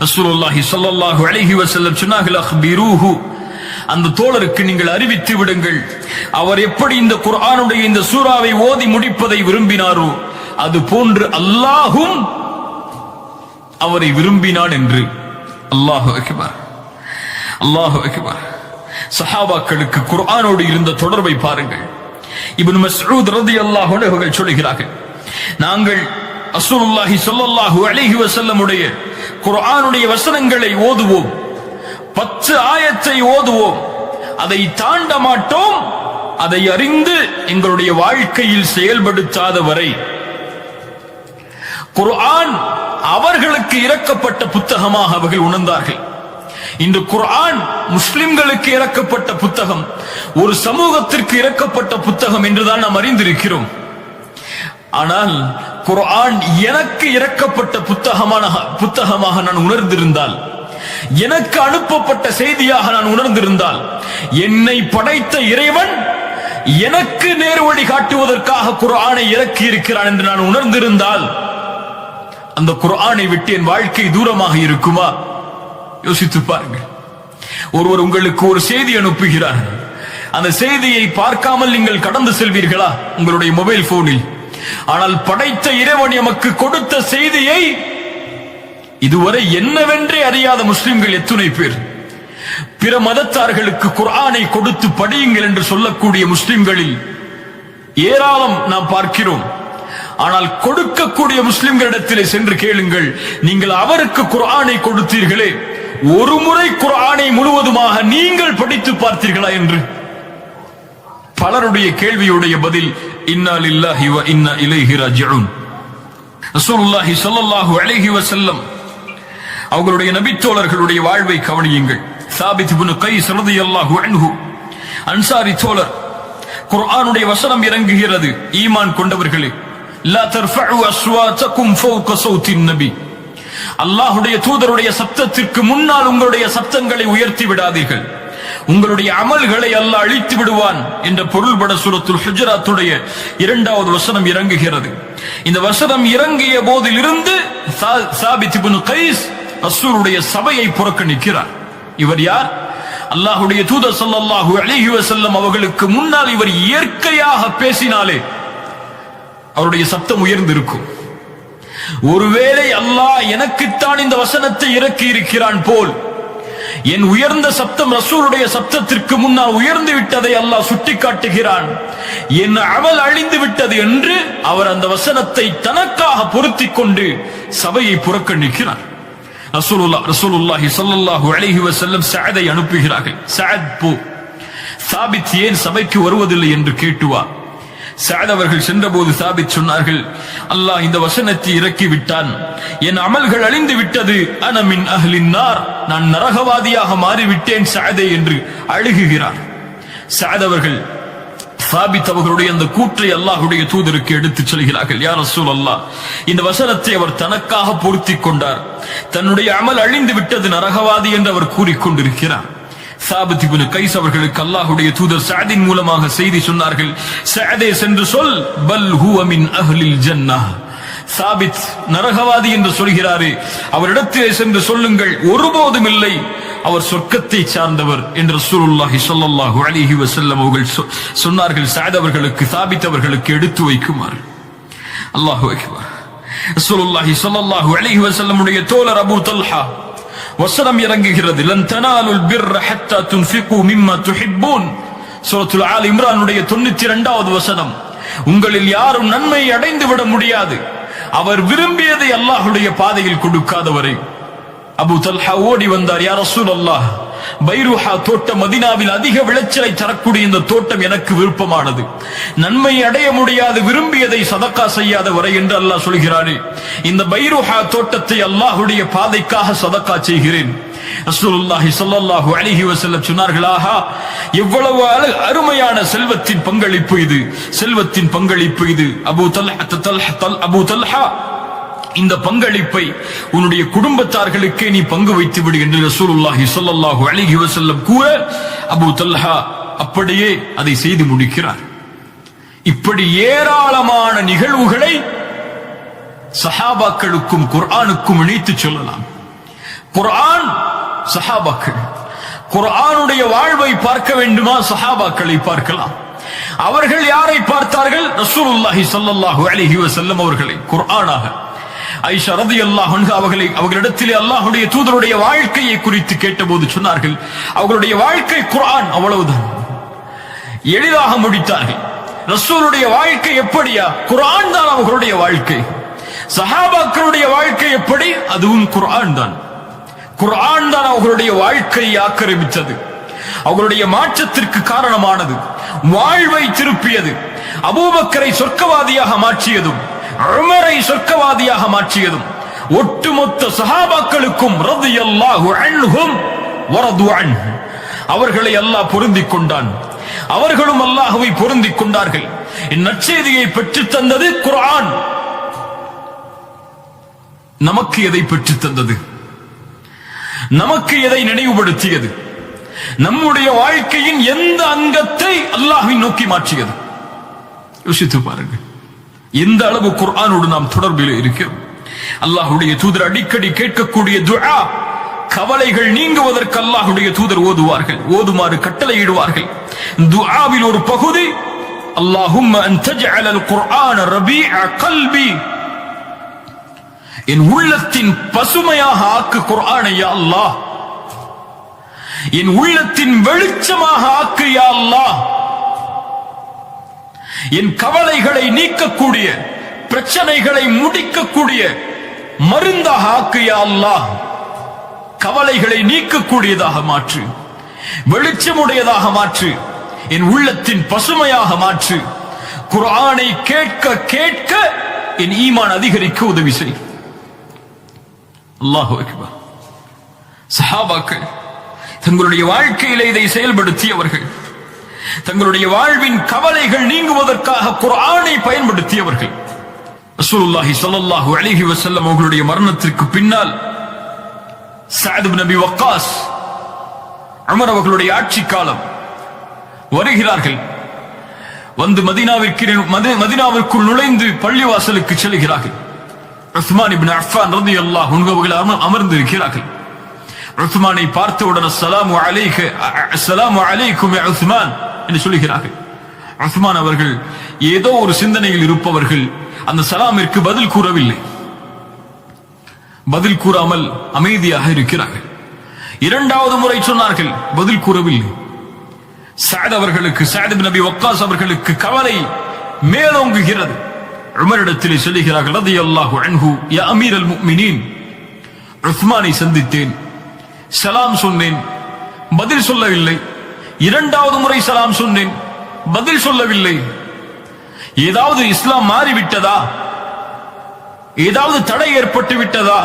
ரசூலுல்லாஹி ஸல்லல்லாஹு அலைஹி வஸல்லம் சொன்னார்கள், அக்பிரூஹு, அந்த தோழருக்கு நீங்கள் அறிவித்து விடுங்கள், அவர் எப்படி இந்த குர்ஆனுடைய இந்த சூறாவை ஓதி முடிப்பதை விரும்பினாரோ அது போன்று அல்லாஹும் அவரை விரும்பினான் என்று. அல்லாஹு அக்பர், அல்லாஹு அக்பர். சஹாபாக்களுக்கு குர்ஆனோடு இருந்த தொடர்பை பாருங்கள். இப்னு மஸ்ஊத் ரலியல்லாஹு அன்ஹு அவர்கள் சொல்கிறார்கள், நாங்கள் ரசூலுல்லாஹி ஸல்லல்லாஹு அலைஹி வஸல்லமுடைய குர்ஆனுடைய வசனங்களை ஓதுவோம், 10 ஆயத்தை ஓதுவோம், அதை தாண்ட மாட்டோம், அதை அறிந்து எங்களுடைய வாழ்க்கையில் செயல்படுத்தாத வரை. குர்ஆன் அவர்களுக்கு இறக்கப்பட்ட புத்தகமாக அவர்கள் உணர்ந்தார்கள். இந்த குர்ஆன் முஸ்லிம்களுக்கு இறக்கப்பட்ட புத்தகம், ஒரு சமூகத்திற்கு இறக்கப்பட்ட புத்தகம் என்றுதான் நாம் அறிந்திருக்கிறோம். ஆனால் குர்ஆன் எனக்கு இறக்கப்பட்ட புத்தகமாக நான் உணர்ந்திருந்தால், எனக்கு அனுப்பப்பட்ட செய்தியாக நான் உணர்ந்திருந்தால், என்னை படைத்த இறைவன் எனக்கு நேர் வழி காட்டுவதற்காக குர்ஆனை இறக்கி இருக்கிறான் என்று நான் உணர்ந்திருந்தால், அந்த குர்ஆனை விட்டு என் வாழ்க்கை தூரமாக இருக்குமா? யோசித்து பாருங்கள். ஒருவர் உங்களுக்கு ஒரு செய்தி அனுப்புகிறார். அந்த செய்தியை பார்க்காமல் நீங்கள் கடந்து செல்வீர்களா உங்களுடைய மொபைல் போனில்? ஆனால் படைத்த இறைவன் எமக்கு கொடுத்த செய்தியை இதுவரை என்னவென்றே அறியாத முஸ்லிம்கள் எத்துணை பேர்? பிற மதத்தார்களுக்கு குர்ஆனை கொடுத்து படியுங்கள் என்று சொல்லக்கூடிய முஸ்லிம்களில் ஏராளம் நாம் பார்க்கிறோம். ஆனால் கொடுக்கக்கூடிய முஸ்லிம்களிடத்திலே சென்று கேளுங்கள், நீங்கள் அவருக்கு குர்ஆனை கொடுத்தீர்களே, ஒரு முறை குர்ஆனை முழுவதுமாக நீங்கள் படித்து பார்த்தீர்களா என்று? பலருடைய கேள்வியுடைய பதில் இன்னா லில்லாஹி வ இன்னா இலைஹி ராஜிஊன். ரசூலுல்லாஹி ஸல்லல்லாஹு அலைஹி வஸல்லம் அவர்களுடைய நபித்தோழர்களுடைய வாழ்வை கவனியுங்கள். சாபித் இப்னு கைஸ் ரலியல்லாஹு அன்ஹு அன்சாரி தோழர். குர்ஆனுடைய வசனம் இறங்குகிறது, ஈமான் கொண்டவர்களே, லா தர்ஃபஉ அஸ்வாதகும் ஃபௌக ஸௌத்தின் நபி, அல்லாஹ்வுடைய தூதருடைய சப்தத்திற்கு முன்னால் உங்களுடைய சப்தங்களை உயர்த்தி விடாதீர்கள், உங்களுடைய அமல்களை அல்லாஹ் அழித்து விடுவான் என்ற பொருள்பட சூரத்துல் ஹுஜராத்துடைய 2வது வசனம் இறங்குகிறது. இந்த வசனம் இறங்கிய போதிலிருந்து சாபித் இப்னு கைஸ் ரசூலுடைய சபையை புறக்கணிக்கிறார். இவர் யார்? அல்லாஹ்வுடைய தூதர் ஸல்லல்லாஹு அலைஹி வஸல்லம் அவர்களுக்கு முன்னால் இவர் இயற்கையாக பேசினாலே அவருடைய சத்தம் உயர்ந்திருக்கும். ஒருவேளை அல்லாஹ் எனக்குத்தான் இந்த வசனத்தை இறக்கி இருக்கிறான் போல் என் உயர்ந்த சப்தம் ரசூலுடைய சப்தத்திற்கு முன்னால் உயர்ந்து விட்டதை அல்லாஹ் சுட்டிக்காட்டுகிறான், என் அமல் அழிந்து விட்டது என்று அவர் அந்த வசனத்தை தனக்காக பொருத்திக் கொண்டு சபையை புறக்கணிக்கிறார். ரசூலுல்லாஹி ஸல்லல்லாஹு அலைஹி வஸல்லம் சஅதை அனுப்புகிறார்கள். சஅத் போ, சாபித் ஏன் சபைக்கு வருவதில்லை என்று கேட்டுவா. சஅத் அவர்கள் சென்றபோது சாபித் சொன்னார்கள், அல்லாஹ் இந்த வசனத்தை இறக்கி விட்டான், என் அமல்கள் அழிந்து விட்டது, அன மின் அஹ்லின் நார், நான் நரகவாதியாக மாறிவிட்டேன் சஅதே என்று அழுகுகிறார். சஅத் அவர்கள் சாபித் அவர்களுடைய அந்த கூற்றை அல்லாஹ்வுடைய தூதருக்கு எடுத்துச் சொல்கிறார்கள். யா ரசூலல்லாஹ், இந்த வசனத்தை அவர் தனக்காக பொருத்திக் கொண்டார், தன்னுடைய அமல் அழிந்து விட்டது, நரகவாதி என்று அவர் கூறிக்கொண்டிருக்கிறார். சாபித் இப்னு கைஸ் அவர்களுக்கு அல்லாஹ்வுடைய தூதர் சஅதின் மூலமாக செய்தி சொன்னார்கள், சஅதே சென்று சொல், பல் ஹுவ மின் அஹ்லில் ஜன்னஹ், சாபித் நரகவாதி என்று சொல்கிறாரே, அவரிடத்திலே சென்று சொல்லுங்கள், ஒருபோதும் இல்லை, அவர் சொர்க்கத்தை சார்ந்தவர் என்று ரசூலுல்லாஹி ஸல்லல்லாஹு அலைஹி வஸல்லம் அவர்கள் சொன்னார்கள். சஅத் அவர்களுக்கு, சாபித் அவர்களுக்கு எடுத்து வைக்குமாறு. அல்லாஹு அக்பர். ரசூலுல்லாஹி ஸல்லல்லாஹு அலைஹி வஸல்லம் உடைய தோழர் அபூ தல்ஹா வசனம் இறங்குகிறது, லன் தனாலுல் பிர்ர ஹத்தா துன்ஃபிகு மிம்மா துஹிப்பூன். சூரத்துல் ஆல் இம்ரானுடைய 92வது வசனம். உங்களில் யாரும் நன்மை அடைந்து விட முடியாது அவர் விரும்பியதை அல்லாஹ்வுடைய பாதையில் கொடுக்காதவரை. அபூ தல்ஹா ஓடி வந்தார், யா ரசூலல்லாஹ், பைருஹா தோட்டம் மதீனாவில் அதிக விளைச்சலை தரக்கூடிய இந்த தோட்டம் எனக்கு விருப்பமானது, நன்மை அடைய முடியாது விரும்பியதை சதக்கா செய்யாத வரை என்று அல்லாஹ் சொல்கிறாரே, இந்த பைருஹா தோட்டத்தை அல்லாஹ்வுடைய பாதைக்காக சதக்கா செய்கிறேன். ரசூலுல்லாஹி ஸல்லல்லாஹு அலைஹி வஸல்லம் சொன்னார்கள், ஆஹா, எவ்வளவு அருமையான செல்வத்தின் பங்களிப்பு இது, செல்வத்தின் பங்களிப்பு இது. அபூ தல்ஹா, இந்த பங்களிப்பை உன்னுடைய குடும்பத்தார்களுக்கே நீ பங்கு வைத்து விடு என்று ரசூலுல்லாஹி ஸல்லல்லாஹு அலைஹி வஸல்லம் கூற, அபூ தல்ஹா அப்படியே அதை செய்து முடிக்கிறார். இப்படி ஏராளமான நிகழ்வுகளை சஹாபாக்களுக்கும் குர்ஆனுக்கும் இணைத்து சொல்லலாம். குர்ஆன், சஹாபாக்கள். குர்ஆனுடைய வாழ்வை பார்க்க வேண்டுமா? சஹாபாக்களை பார்க்கலாம். அவர்கள் யாரை பார்த்தார்கள்? ரசூலுல்லாஹி ஸல்லல்லாஹு அலைஹி வஸல்லம் அவர்களை குர்ஆனாக. ஆயிஷா ரலியல்லாஹு அன்ஹா அவர்களிடத்திலே அல்லாஹ்வுடைய தூதருடைய வாழ்க்கையை குறித்து கேட்டபோது சொன்னார்கள், அவர்களுடைய வாழ்க்கை குர்ஆன், அவ்வளவுதான். எளிதாக முடித்தார்கள். ரசூலுடைய வாழ்க்கை எப்படியா? குர்ஆன் தான் அவர்களுடைய வாழ்க்கை. சஹாபாக்களுடைய வாழ்க்கை எப்படி? அதுவும் குர்ஆன் தான். குர்ஆன் தான் அவர்களுடைய வாழ்க்கையை ஆக்கிரமித்தது, அவர்களுடைய மாற்றத்திற்கு காரணமானது, வாழ்வை திருப்பியது, அபூபக்கரை சொர்க்கவாதியாக மாற்றியதும், உமரை சொர்க்கவாதியாக மாற்றியதும், ஒட்டுமொத்த சஹாபாக்களுக்கும் ரலியல்லாஹு அன்ஹும் வரது அன்ஹு, அவர்களை அல்லாஹ் பொருந்திக் கொண்டான், அவர்களும் அல்லாஹ்வை பொருந்திக் கொண்டார்கள். இந்நற்செய்தியை பெற்றுத் தந்தது குர்ஆன். நமக்கு எதை பெற்றுத் தந்தது? நமக்கு எதை நினைவுபடுத்தியது? நம்முடைய வாழ்க்கையின் எந்த அங்கத்தை அல்லாஹ்வை நோக்கி மாற்றியது? யோசித்து பாருங்கள். எந்த அளவு குர்ஆனோடு நாம் தொடர்பில் இருக்கிறோம். அல்லாஹ்வுடைய தூதர் அடிக்கடி கேட்கக்கூடிய துஆ, கவலைகள் நீங்குவதற்கு அல்லாஹ்வுடைய தூதர் ஓதுமாறு கட்டளையிடுவார்கள். துஆவில் ஒரு பகுதி, அல்லாஹும்ம அன் தஜ்அலல் குர்ஆன ரபீஅ கல்பி, என் உள்ளத்தின் பசுமையாக ஆக்கு குர்ஆனை யா அல்லாஹ், என் உள்ளத்தின் வெளிச்சமாக ஆக்கு யா அல்லாஹ், என் கவலைகளை நீக்கக்கூடிய, பிரச்சனைகளை முடிக்கக்கூடிய மருந்தாக ஆக்கு யா அல்லாஹ், கவலைகளை நீக்கக்கூடியதாக மாற்று, வெளிச்சமுடையதாக மாற்று, என் உள்ளத்தின் பசுமையாக மாற்று. குர்ஆனை கேட்க கேட்க என் ஈமான் அதிகரிக்க உதவி செய். அல்லாஹு அக்பர். சஹாபாக்கள் தங்களுடைய வாழ்க்கையிலே இதை செயல்படுத்தியவர்கள். தங்களுடைய வாழ்வின் கவலைகள் நீங்குவதற்காக குர்ஆனை பயன்படுத்தியவர்கள். ரசூலுல்லாஹி ஸல்லல்லாஹு அலைஹி வஸல்லம் அவர்களுடைய மரணத்திற்கு பின்னால் சஅத் இப்னு அபி வக்காஸ், உமர் அவர்களுடைய ஆட்சி காலம், வருகிறார்கள். வந்து மதீனாவிற்குள் நுழைந்து பள்ளிவாசலுக்கு செல்கிறார்கள். உஸ்மான் இப்னு அஃபான் ரலியல்லாஹு அன்ஹு அவர்கள் அமர்ந்திருக்கிறார்கள். உஸ்மானை பார்த்தவுடன் அஸ்ஸலாமு அலைக்கும் யா உஸ்மான் என்று சொல்கிறார்கள். உஸ்மான் அவர்கள் ஏதோ ஒரு சிந்தனையில் இருப்பவர்கள், அந்த சலாமிற்கு பதில் கூறவில்லை. பதில் கூறாமல் அமைதியாக இருக்கிறார்கள். இரண்டாவது முறை சொன்னார்கள், பதில் கூறவில்லை. சஅத் இப்னு அபி வக்காஸ் அவர்களுக்கு கவலை மேலோங்குகிறது. உமரிடத்திலே சொல்கிறார்கள், ரலியல்லாஹு அன்ஹு, யா அமீரல் முஃமினீன், உஸ்மானை சந்தித்தேன், சலாம் சொன்னேன், பதில் சொல்லவில்லை. இரண்டாவது முறை சலாம் சொன்னேன், பதில் சொல்லவில்லை. ஏதாவது இஸ்லாம் மாறிவிட்டதா? ஏதாவது தடை ஏற்பட்டு விட்டதா?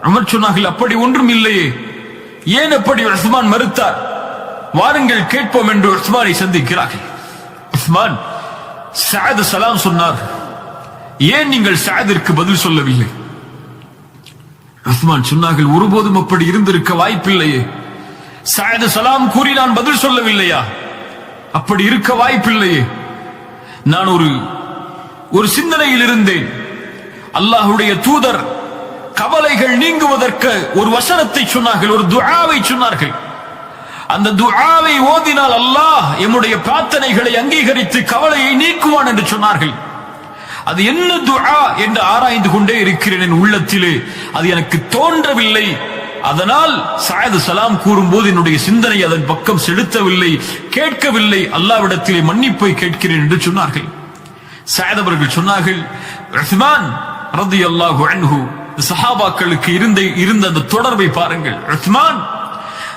உமர் சொன்னார்கள், அப்படி ஒன்றும் இல்லையே. ஏன் அப்படி உஸ்மான் மறுத்தார்? வாருங்கள் கேட்போம் என்று உஸ்மானை சந்திக்கிறார்கள். உஸ்மான், சஅத் சலாம் சொன்னார், ஏன் நீங்கள் சஅதிற்கு பதில் சொல்லவில்லை? உஸ்மான் சொன்னார்கள், ஒருபோதும் அப்படி இருந்திருக்க வாய்ப்பில்லையே. சஅத் சலாம் கூறி நான் பதில் சொல்லவில்லையா? அப்படி இருக்க வாய்ப்பில்லையே. நான் ஒரு சிந்தனையில் இருந்தேன். அல்லாஹ்வுடைய தூதர் கவலைகள் நீங்குவதற்கு ஒரு வசனத்தை சொன்னார்கள், ஒரு துஆவை சொன்னார்கள். அந்த துஆவை ஓதினால் அல்லாஹ் எம்முடைய பிரார்த்தனைகளை அங்கீகரித்து கவலையை நீக்குவான் என்று சொன்னார்கள். அது என்ன துஆ என்று ஆராய்ந்து கொண்டே இருக்கிறேன் என் உள்ளத்திலே. அது எனக்கு தோன்றவில்லை. அதனால் சஅத் சலாம் கூறும்போது என்னுடைய சிந்தனை அதன் பக்கம் செலுத்தவில்லை, கேட்கவில்லை. அல்லாஹ்விடத்திலே மன்னிப்பை கேட்கிறேன் என்று சொன்னார்கள். சஅத் அவர்கள் சொன்னார்கள், உஸ்மான் ரலியல்லாஹு அன்ஹு, சஹாபாக்களுக்கு இருந்த அந்த தொடர்பை பாருங்கள். உஸ்மான்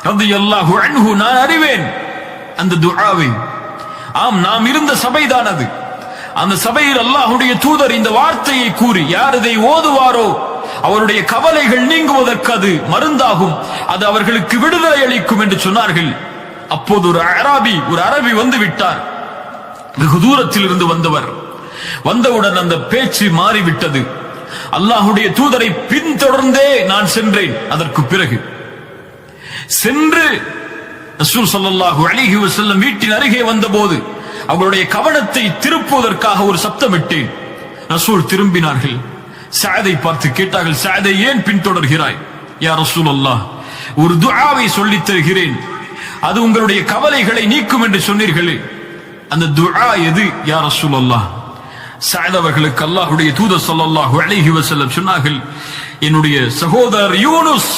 ரலியல்லாஹு அன்ஹு, நான் அறிவேன் அந்த துஆவை. ஆம், நாம் இருந்த சபைதான் அது. அந்த சபையில் அல்லாஹ்வுடைய தூதர் இந்த வார்த்தையை கூறி, யார் இதை ஓதுவாரோ அவருடைய கவலைகள் நீங்குவதற்கு அது மருந்தாகும், அது அவர்களுக்கு விடுதலை அளிக்கும் என்று சொன்னார்கள். அப்போது ஒரு அரபி வந்து விட்டார். வெகு தூரத்தில் இருந்து வந்தவர். வந்தவுடன் அந்த பேச்சு மாறிவிட்டது. அல்லாஹ்வுடைய தூதரை பின்தொடர்ந்தே நான் சென்றேன். அதற்கு பிறகு சென்று ரசூல் ஸல்லல்லாஹு அலைஹி வஸல்லம் வீட்டின் அருகே வந்தபோது அவருடைய கவனத்தை திருப்புவதற்காக ஒரு சப்தமிட்டேன். ரசூல் திரும்பினார்கள். சஅதை பார்த்து கேட்டார்கள், சஅதை ஏன் பின்தொடர்கிறாய்? யா ரசூலல்லாஹ், ஒரு துஆவை சொல்லித் தருகிறேன், அது உங்களுடைய கவலைகளை நீக்கும் என்று சொன்னீர்களே, அந்த துஆ எது யா ரசூலல்லாஹ்? சஅத் அவர்களுக்கு அல்லாஹ்வுடைய தூதர் ஸல்லல்லாஹு அலைஹி வஸல்லம் சொன்னார்கள், என்னுடைய சகோதரர் யூனுஸ்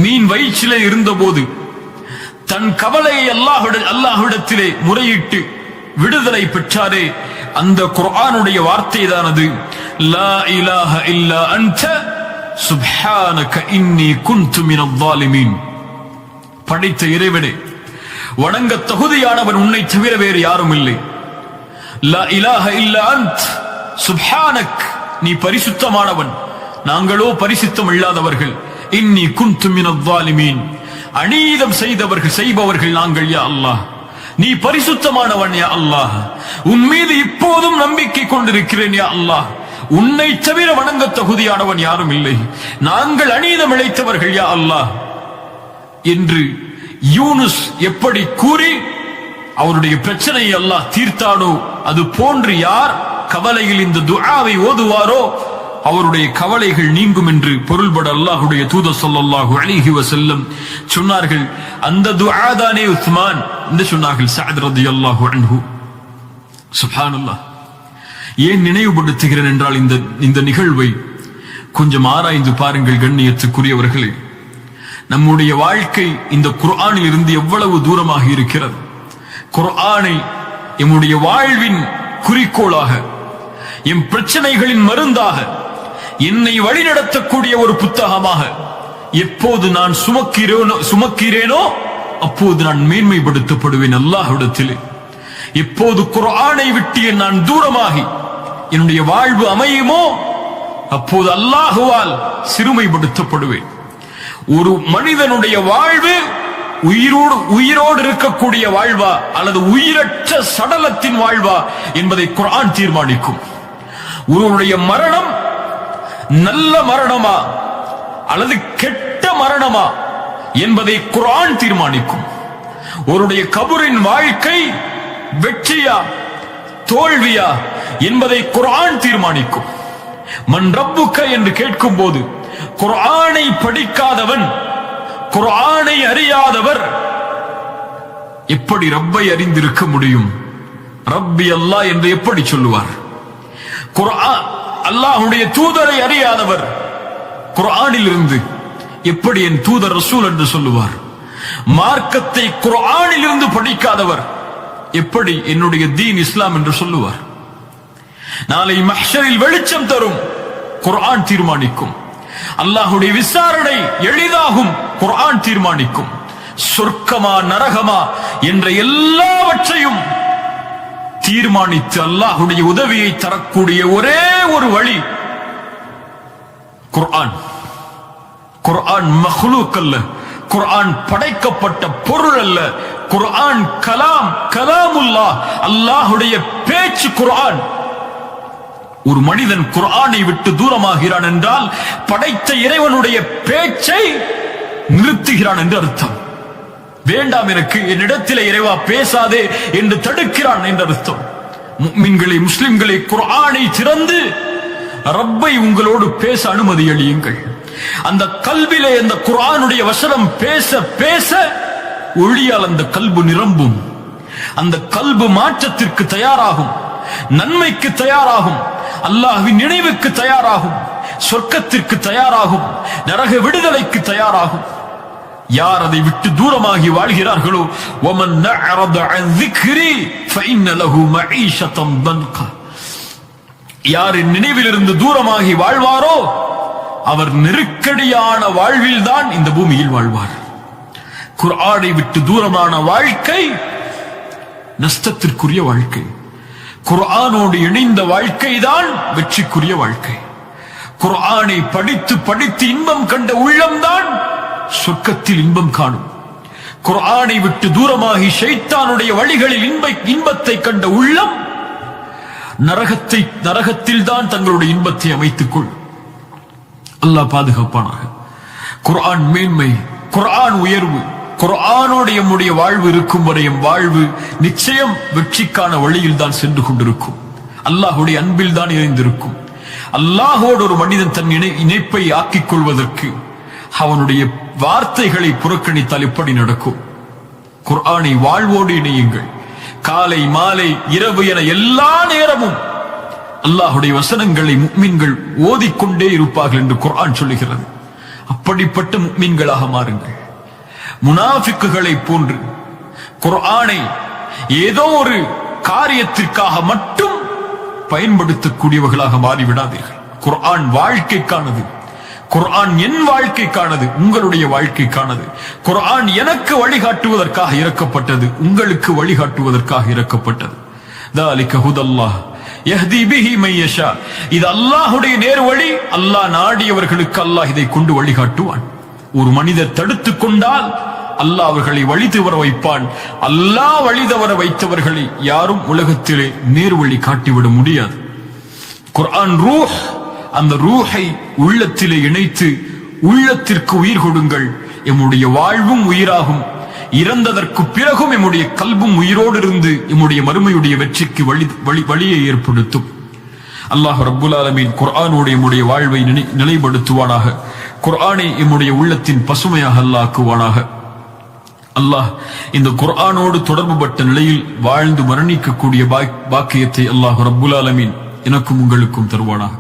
மீன் வயிற்றிலே இருந்தபோது தன் கவலையை அல்லாஹ்விடத்திலே முறையிட்டு விடுதலை பெற்றாரே, அந்த குர்ஆனுடைய வார்த்தை தான் அது. லா இலாஹ இல்லா அன்த சுப்ஹானக இன்னி குன்து மினல் ஸாலிமீன். படைத்த இறைவனே, வணங்க தகுதியானவன் உன்னை தவிர வேறு யாரும் இல்லை. லா இலாஹ இல்லா அன்த் சுப்ஹானக், நீ பரிசுத்தமானவன், நாங்களோ பரிசுத்தம் இல்லாதவர்கள். இன்னி குன்து மினல் ஸாலிமீன், அநீதம் செய்பவர்கள் நாங்கள் யா அல்லாஹ், நீ பரிசுத்தமானவன் யா அல்லாஹ், உன் மீது இப்போதும் நம்பிக்கை கொண்டிருக்கிறேன் யா அல்லாஹ், உன்னை தவிர வணங்க தகுதியானவன் யாரும் இல்லை, நாங்கள் அநீதம் இழைத்தவர்கள் யா அல்லாஹ் என்று யூனுஸ் எப்படி கூறி அவருடைய பிரச்சனையை அல்லாஹ் தீர்த்தானோ, அது போன்று யார் கவலையில் இந்த துஆவை ஓதுவாரோ அவருடைய கவலைகள் நீங்கும் என்று பொருள்பட அல்லாஹ்வுடைய தூதர் ஸல்லல்லாஹு அலைஹி வஸல்லம் சொன்னார்கள். அந்த துஆ தானே உஸ்மான் என்று சொன்னார்கள் சஅத் ரலியல்லாஹு அன்ஹு. சுப்ஹானல்லாஹ். ஏன் நினைவுபடுத்துகிறேன் என்றால் இந்த நிகழ்வை கொஞ்சம் ஆராய்ந்து பாருங்கள் கண்ணியத்துக்குரியவர்களே. நம்முடைய வாழ்க்கை இந்த குர்ஆனில் இருந்து எவ்வளவு தூரமாக இருக்கிறது. குர்ஆனை எம்முடைய வாழ்வின் குறிக்கோளாக, எம் பிரச்சனைகளின் மருந்தாக, என்னை வழிநடத்தக்கூடிய ஒரு புத்தகமாக எப்போது நான் சுமக்கிறேனோ அப்போது நான் மேன்மைப்படுத்தப்படுவேன் அல்லாஹ்விடத்திலே. எப்போது குர்ஆனை விட்டு நான் தூரமாகி என்னுடைய வாழ்வு அமையுமோ அப்போது அல்லாஹுவால் சிறுமைப்படுத்தப்படுவேன். ஒரு மனிதனுடைய வாழ்வு உயிரோடு இருக்கக்கூடிய வாழ்வா அல்லது உயிரற்ற சடலத்தின் வாழ்வா என்பதை குர்ஆன் தீர்மானிக்கும். ஒருவருடைய மரணம் நல்ல மரணமா அல்லது கெட்ட மரணமா என்பதை குர்ஆன் தீர்மானிக்கும். ஒருவருடைய கபரின் வாழ்க்கை வெற்றியா தோல்வியா என்பதை குர்ஆன் தீர்மானிக்கும். மன் ரப்புக்க என்று கேட்கும் போது குர்ஆனை படிக்காதவன், குர்ஆனை அறியாதவர் எப்படி ரப்பை அறிந்திருக்க முடியும்? ரப்பி அல்லாஹ் என்று எப்படி சொல்லுவார்? குர்ஆன் அல்லாஹ்வுடைய தூதரை அறியாதவர் குர்ஆனில் இருந்து எப்படி என் தூதர் ரசூல் என்று சொல்லுவார்? மார்க்கத்தை குர்ஆனில் இருந்து படிக்காதவர் எப்படி என்னுடைய தீன் இஸ்லாம் என்று சொல்லுவார்? நாளை மஹ்ஷரில் வெளிச்சம் தரும் குர்ஆன் தீர்மானிக்கும். அல்லாஹ்வுடைய விசாரணை எளிதாகும் குர்ஆன் தீர்மானிக்கும். சொர்க்கமா நரகமா என்ற எல்லாவற்றையும் தீர்மானித்து அல்லாஹ்வுடைய உதவியை தரக்கூடிய ஒரே ஒரு வழி குர்ஆன். குர்ஆன் மக்லூக் அல்ல, குர்ஆன் படைக்கப்பட்ட பொருள் அல்ல. குர்ஆன் கலாமுல்லாஹ், அல்லாஹ்வுடைய பேச்சு குர்ஆன். ஒரு மனிதன் குர்ஆனை விட்டு தூரமாகிறான் என்றால் படைத்த இறைவனுடைய பேச்சை நிறுத்துகிறான் என்று அர்த்தம். வேண்டாம் எனக்கு, என்னிடத்திலே இறைவா பேசாதே என்று தடுக்கிறான் என்று அர்த்தம். முஃமின்களே, முஸ்லிம்களை, குர்ஆனை திறந்து ரப்பை உங்களோடு பேச அனுமதி அளியுங்கள். அந்த கல்விலே அந்த குர்ஆனுடைய வசனம் பேச பேச ஒளியால் அந்த கல்பு நிரம்பும். அந்த கல்பு மாற்றத்திற்கு தயாராகும், நன்மைக்கு தயாராகும், அல்லாஹ்வின் நினைவுக்கு தயாராகும், சொர்க்கத்திற்கு தயாராகும், நரக விடுதலைக்கு தயாராகும். யார் அதை விட்டு தூரமாகி வாழ்கிறார்களோ வமன் நஅரத அன் ذிக்ரி ஃபஇன்ன லஹு மஈஷத்தன் தன்கா, யார் நினைவிலிருந்து தூரமாகி வாழ்வாரோ அவர் நெருக்கடியான வாழ்வில் தான் இந்த பூமியில் வாழ்வார். குர்ஆனை விட்டு தூரமான வாழ்க்கை நஷ்டத்திற்குரிய வாழ்க்கை. குர்ஆனோடு இணைந்த வாழ்க்கை தான் வெற்றிக்குரிய வாழ்க்கை. குர்ஆனை படித்து படித்து இன்பம் கண்ட உள்ளம்தான் சொர்க்கத்தில் இன்பம் காணும். குர்ஆனை விட்டு தூரமாகி ஷைத்தானுடைய வழிகளில் இன்பத்தை கண்ட உள்ளம் நரகத்தில் தான் தங்களுடைய இன்பத்தை அமைத்துக் கொள்ளும். அல்லாஹ் பாதுகாப்பானாக. குர்ஆன் மேன்மை, குர்ஆன் உயர்வு. குர்ஆனோடு நம்முடைய வாழ்வு இருக்கும் வரை வாழ்வு நிச்சயம் வெற்றிக்கான வழியில் தான் சென்று கொண்டிருக்கும். அல்லாஹ்வுடைய அன்பில் தான் இணைந்திருக்கும். அல்லாஹ்வோடு ஒரு மனிதன் தன் இணைப்பை ஆக்கிக் கொள்வதற்கு அவனுடைய வார்த்தைகளை புறக்கணித்தால் எப்படி நடக்கும்? குர்ஆனை வாழ்வோடு இணையுங்கள். காலை மாலை இரவு என எல்லா நேரமும் அல்லாஹ்வுடைய வசனங்களை முஃமின்கள் ஓதிக்கொண்டே இருப்பார்கள் என்று குர்ஆன் சொல்லுகிறது. அப்படிப்பட்ட முஃமின்களாக மாறுங்கள். முனாஃபிக்குகளை போன்று குர்ஆனை ஏதோ ஒரு காரியத்திற்காக மட்டும் பயன்படுத்தக்கூடியவர்களாக மாறிவிடாதீர்கள். குர்ஆன் வாழ்க்கைக்கானது. குர்ஆன் என் வாழ்க்கைக்கானது, உங்களுடைய வாழ்க்கைக்கானது. குர்ஆன் எனக்கு வழிகாட்டுவதற்காக இறக்கப்பட்டது, உங்களுக்கு வழிகாட்டுவதற்காக இறக்கப்பட்டது. ذلك هدى الله يهدي به من يشاء. இது அல்லாஹ்வுடைய நேர்வழி. அல்லாஹ் நாடியவர்களுக்கு அல்லாஹ் இதை கொண்டு வழிகாட்டுவான். ஒரு மனிதர் தடுத்துக் கொண்டால் அல்லாஹ் அவர்களை வழி தவற வைப்பான். அல்லாஹ் வழி தவற வைத்தவர்களை யாரும் உலகத்திலே நேர்வழி காட்டிவிட முடியாது. குர்ஆன் ரூஹ், அந்த ரூஹை உள்ளத்திலே இணைத்து உள்ளத்திற்கு உயிர் கொடுங்கள். எம்முடைய வாழ்வும் உயிராகும், இறந்ததற்கு பிறகும் எம்முடைய கல்பும் உயிரோடு இருந்து எம்முடைய மறுமையுடைய வெற்றிக்கு வழியை ஏற்படுத்தும். அல்லாஹ் ரப்புல் ஆலமீன் குர்ஆனோடு எம்முடைய வாழ்வை நிலைப்படுத்துவானாக. குர்ஆனை எம்முடைய உள்ளத்தின் பசுமையாக அல்லாஹ் ஆக்குவானாக. அல்லாஹ் இந்த குர்ஆனோடு தொடர்புபட்ட நிலையில் வாழ்ந்து மரணிக்கக்கூடிய பாக்கியத்தை அல்லாஹ் ரப்புல் ஆலமீன் எனக்கும் உங்களுக்கும் தருவானாக.